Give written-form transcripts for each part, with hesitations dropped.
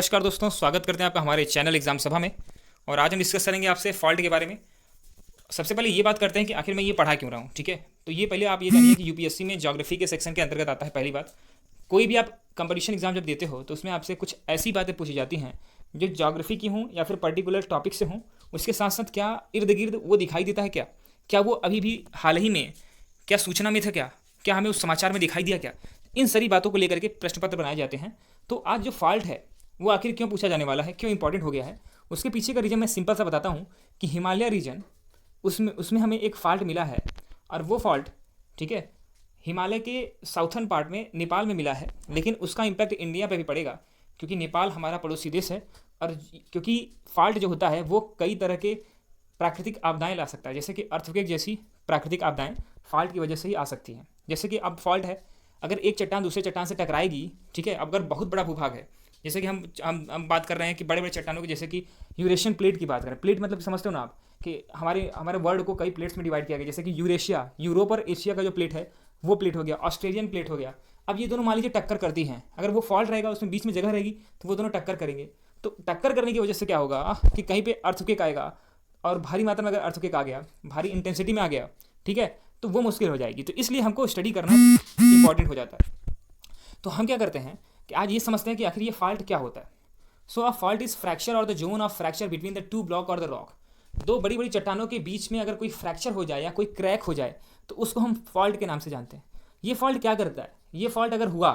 नमस्कार दोस्तों, स्वागत करते हैं आपका हमारे चैनल एग्जाम सभा में। और आज हम डिस्कस करेंगे आपसे फॉल्ट के बारे में। सबसे पहले ये बात करते हैं कि आखिर मैं ये पढ़ा क्यों रहा हूँ। ठीक है, तो ये पहले आप ये जानिए कि यूपीएससी में ज्योग्राफी के सेक्शन के अंतर्गत आता है। पहली बात, कोई भी आप कंपटीशन एग्जाम जब देते हो तो उसमें आपसे कुछ ऐसी बातें पूछी जाती हैं जो ज्योग्राफी की हों या फिर पर्टिकुलर टॉपिक से हों। उसके साथ साथ क्या इर्द गिर्द वो दिखाई देता है, क्या क्या वो अभी भी हाल ही में क्या सूचना में था, क्या क्या हमें उस समाचार में दिखाई दिया, क्या इन सारी बातों को लेकर के प्रश्न पत्र बनाए जाते हैं। तो आज जो फॉल्ट है वो आखिर क्यों पूछा जाने वाला है, क्यों इंपॉर्टेंट हो गया है, उसके पीछे का रीज़न मैं सिंपल सा बताता हूँ कि हिमालय रीजन उसमें उसमें हमें एक फॉल्ट मिला है। और वो फॉल्ट, ठीक है, हिमालय के साउथर्न पार्ट में नेपाल में मिला है, लेकिन उसका इम्पैक्ट इंडिया पे भी पड़ेगा क्योंकि नेपाल हमारा पड़ोसी देश है। और क्योंकि फॉल्ट जो होता है वो कई तरह के प्राकृतिक आपदाएं ला सकता है, जैसे कि अर्थक्वेक जैसी प्राकृतिक आपदाएं फॉल्ट की वजह से ही आ सकती हैं। जैसे कि अब फॉल्ट है, अगर एक चट्टान दूसरे चट्टान से टकराएगी, ठीक है, अब अगर बहुत बड़ा भूभाग है, जैसे कि हम बात कर रहे हैं कि बड़े बड़े चट्टानों की, जैसे कि यूरेशियन प्लेट की बात करें। प्लेट मतलब समझते हो ना आप कि हमारे वर्ल्ड को कई प्लेट्स में डिवाइड किया गया, जैसे कि यूरेशिया, यूरोप और एशिया का जो प्लेट है वो प्लेट हो गया, ऑस्ट्रेलियन प्लेट हो गया। अब ये दोनों मान लीजिए टक्कर करती हैं, अगर वो फॉल्ट रहेगा उसमें बीच में जगह रहेगी तो वो दोनों टक्कर करेंगे। तो टक्कर करने की वजह से क्या होगा कि कहीं पे अर्थक्वेक आएगा, और भारी मात्रा में अगर अर्थक्वेक आ गया, भारी इंटेंसिटी में आ गया, ठीक है, तो वो मुश्किल हो जाएगी। तो इसलिए हमको स्टडी करना इंपॉर्टेंट हो जाता है। तो हम क्या करते हैं कि आज ये समझते हैं कि आखिर ये फॉल्ट क्या होता है। सो अ फॉल्ट इज फ्रैक्चर और the zone of fracture between the two block और द रॉक। दो बड़ी बड़ी चट्टानों के बीच में अगर कोई फ्रैक्चर हो जाए या कोई क्रैक हो जाए तो उसको हम फॉल्ट के नाम से जानते हैं। ये फॉल्ट क्या करता है, ये फॉल्ट अगर हुआ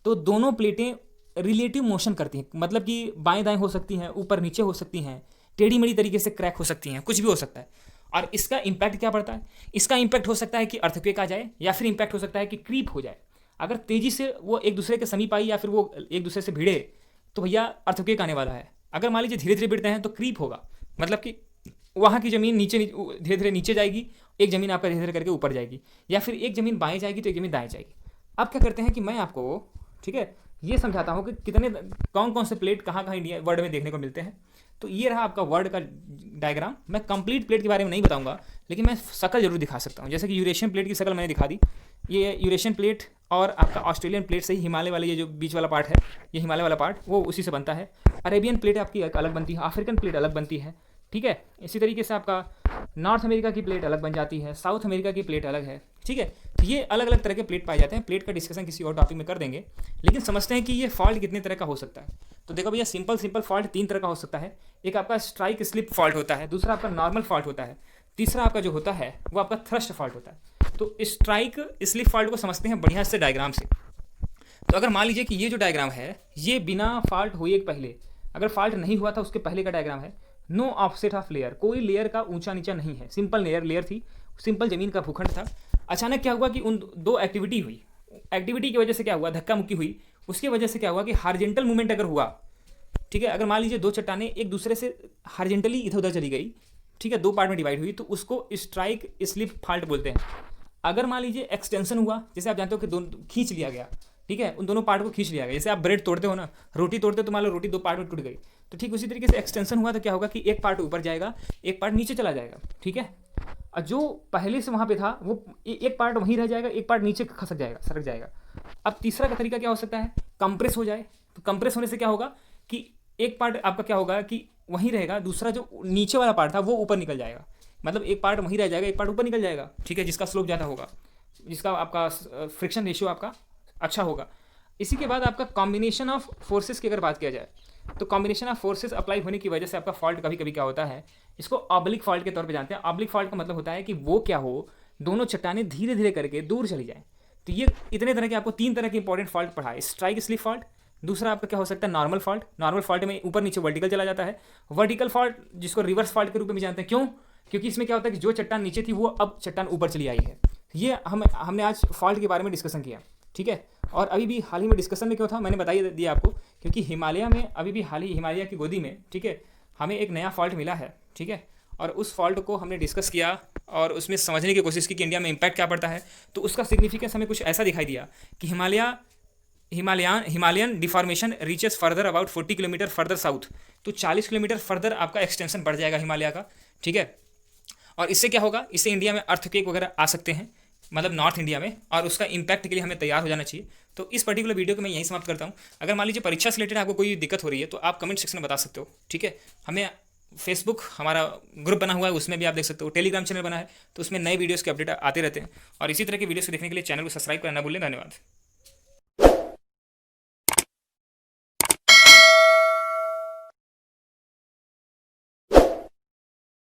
तो दोनों प्लेटें रिलेटिव मोशन करती हैं, मतलब कि बाएं दाएं हो सकती हैं, ऊपर नीचे हो सकती हैं, टेढ़ी मेढ़ी तरीके से क्रैक हो सकती हैं, कुछ भी हो सकता है। और इसका इम्पैक्ट क्या पड़ता है, इसका इम्पैक्ट हो सकता है कि अर्थक्वेक आ जाए, या फिर इम्पैक्ट हो सकता है कि क्रीप हो जाए। अगर तेजी से वो एक दूसरे के समीप आई या फिर वो एक दूसरे से भिड़े तो भैया अर्थक्वेक आने वाला है। अगर मान लीजिए धीरे धीरे भिड़ते हैं तो क्रीप होगा, मतलब कि वहाँ की ज़मीन नीचे धीरे धीरे नीचे जाएगी, एक ज़मीन आपका धीरे धीरे करके ऊपर जाएगी, या फिर एक ज़मीन बाएं जाएगी तो एक ज़मीन दाएं जाएगी। अब क्या करते हैं कि मैं आपको, ठीक है, ये समझाता हूँ कि कितने कौन कौन से प्लेट कहाँ कहाँ इंडिया वर्ल्ड में देखने को मिलते हैं। तो ये रहा आपका वर्ल्ड का डायग्राम। मैं कंप्लीट प्लेट के बारे में नहीं बताऊंगा, लेकिन मैं शक्ल जरूर दिखा सकता हूँ। जैसे कि यूरेशियन प्लेट की शक्ल मैंने दिखा दी, ये यूरेशियन प्लेट और आपका ऑस्ट्रेलियन प्लेट से ही हिमालय वाले ये जो बीच वाला पार्ट है, ये हिमालय वाला पार्ट वो उसी से बनता है। अरेबियन प्लेट आपकी अलग बनती है, अफ्रीकन प्लेट अलग बनती है, ठीक है। इसी तरीके से आपका नॉर्थ अमेरिका की प्लेट अलग बन जाती है, साउथ अमेरिका की प्लेट अलग है, ठीक है। तो ये अलग अलग तरह के प्लेट पाए जाते हैं। प्लेट का डिस्कशन किसी और टॉपिक में कर देंगे, लेकिन समझते हैं कि ये फॉल्ट कितने तरह का हो सकता है। तो देखो भैया, सिंपल फॉल्ट तीन तरह का हो सकता है। एक आपका स्ट्राइक स्लिप फॉल्ट होता है, दूसरा आपका नॉर्मल फॉल्ट होता है, तीसरा आपका जो होता है वो आपका थ्रस्ट फॉल्ट होता है। तो स्ट्राइक स्लिप फॉल्ट को समझते हैं बढ़िया से डायग्राम से। तो अगर मान लीजिए कि ये जो डायग्राम है ये बिना फॉल्ट हुए पहले, अगर फॉल्ट नहीं हुआ था उसके पहले का डायग्राम है। नो ऑफसेट ऑफ लेयर, कोई लेयर का ऊंचा नीचा नहीं है, सिंपल लेयर थी, सिंपल जमीन का भूखंड था। अचानक क्या हुआ कि उन दो एक्टिविटी हुई, एक्टिविटी की वजह से क्या हुआ, धक्का मुक्की हुई। उसकी वजह से क्या हुआ कि हार्जेंटल मूवमेंट अगर हुआ, ठीक है, अगर मान लीजिए दो चट्टानें एक दूसरे से हार्जेंटली इधर उधर चली गई, ठीक है, दो पार्ट में डिवाइड हुई, तो उसको स्ट्राइक स्लिप फॉल्ट बोलते हैं। अगर मान लीजिए एक्सटेंशन हुआ, जैसे आप जानते हो कि दोनों खींच लिया गया, ठीक है, उन दोनों पार्ट को खींच लिया गया। जैसे आप ब्रेड तोड़ते हो ना, रोटी तोड़ते हो तो मान लो रोटी दो पार्ट में टूट गई, तो ठीक उसी तरीके से एक्सटेंशन हुआ तो क्या होगा कि एक पार्ट ऊपर जाएगा, एक पार्ट नीचे चला जाएगा, ठीक है। और जो पहले से वहाँ पे था वो एक पार्ट वहीं रह जाएगा, एक पार्ट नीचे खसक जाएगा, सरक जाएगा। अब तीसरा का तरीका क्या हो सकता है, कंप्रेस हो जाए। तो कंप्रेस होने से क्या होगा कि एक पार्ट आपका क्या होगा कि वहीं रहेगा, दूसरा जो नीचे वाला पार्ट था वो ऊपर निकल जाएगा, मतलब एक पार्ट वहीं रह जाएगा, एक पार्ट ऊपर निकल जाएगा, ठीक है, जिसका स्लोप ज़्यादा होगा, जिसका आपका फ्रिक्शन रेशियो आपका अच्छा होगा। इसी के बाद आपका कॉम्बिनेशन ऑफ फोर्सेस की अगर बात किया जाए तो कॉम्बिनेशन ऑफ फोर्सेस अप्लाई होने की वजह से आपका फॉल्ट कभी कभी क्या होता है, इसको ऑब्लिक फॉल्ट के तौर पे जानते हैं। ऑब्लिक फॉल्ट का मतलब होता है कि वो क्या हो, दोनों चट्टानें धीरे धीरे करके दूर चली जाएं। तो ये इतने तरह के आपको तीन तरह के इंपॉर्टेंट फॉल्ट पढ़ा है। स्ट्राइक स्लिप फॉल्ट, दूसरा आपका क्या हो सकता है नॉर्मल फॉल्ट। नॉर्मल फॉल्ट में ऊपर नीचे वर्टिकल चला जाता है। वर्टिकल फॉल्ट जिसको रिवर्स फॉल्ट के रूप में भी जानते हैं, क्यों, क्योंकि इसमें क्या होता है कि जो चट्टान नीचे थी वो अब चट्टान ऊपर चली आई है। ये हमने आज फॉल्ट के बारे में डिस्कशन किया, ठीक है। और अभी भी हाल ही में डिस्कशन में क्यों था मैंने बताई दिया आपको, क्योंकि हिमालय में अभी भी हाल ही हिमालय की गोदी में, ठीक है, हमें एक नया फॉल्ट मिला है, ठीक है। और उस फॉल्ट को हमने डिस्कस किया और उसमें समझने की कोशिश की कि इंडिया में इम्पैक्ट क्या पड़ता है। तो उसका सिग्निफिकेंस हमें कुछ ऐसा दिखाई दिया कि Himalayan deformation reaches further about 40 kilometre further south. तो 40 किलोमीटर फर्दर आपका एक्सटेंशन बढ़ जाएगा हिमालय का, ठीक है। और इससे क्या होगा, इससे इंडिया में अर्थक्वेक वगैरह आ सकते हैं, मतलब नॉर्थ इंडिया में, और उसका इम्पैक्ट के लिए हमें तैयार हो जाना चाहिए। तो इस पर्टिकुलर वीडियो को मैं यहीं समाप्त करता हूँ। अगर मान लीजिए परीक्षा से रिलेटेड आपको कोई दिक्कत हो रही है तो आप कमेंट सेक्शन में बता सकते हो, ठीक है। हमें फेसबुक हमारा ग्रुप बना हुआ है, उसमें भी आप देख सकते हो। टेलीग्राम चैनल बना है, तो उसमें नए वीडियोज़ के अपडेट आते रहते हैं। और इसी तरह के वीडियोज़ को देखने के लिए चैनल को सब्सक्राइब करना भूलें। धन्यवाद।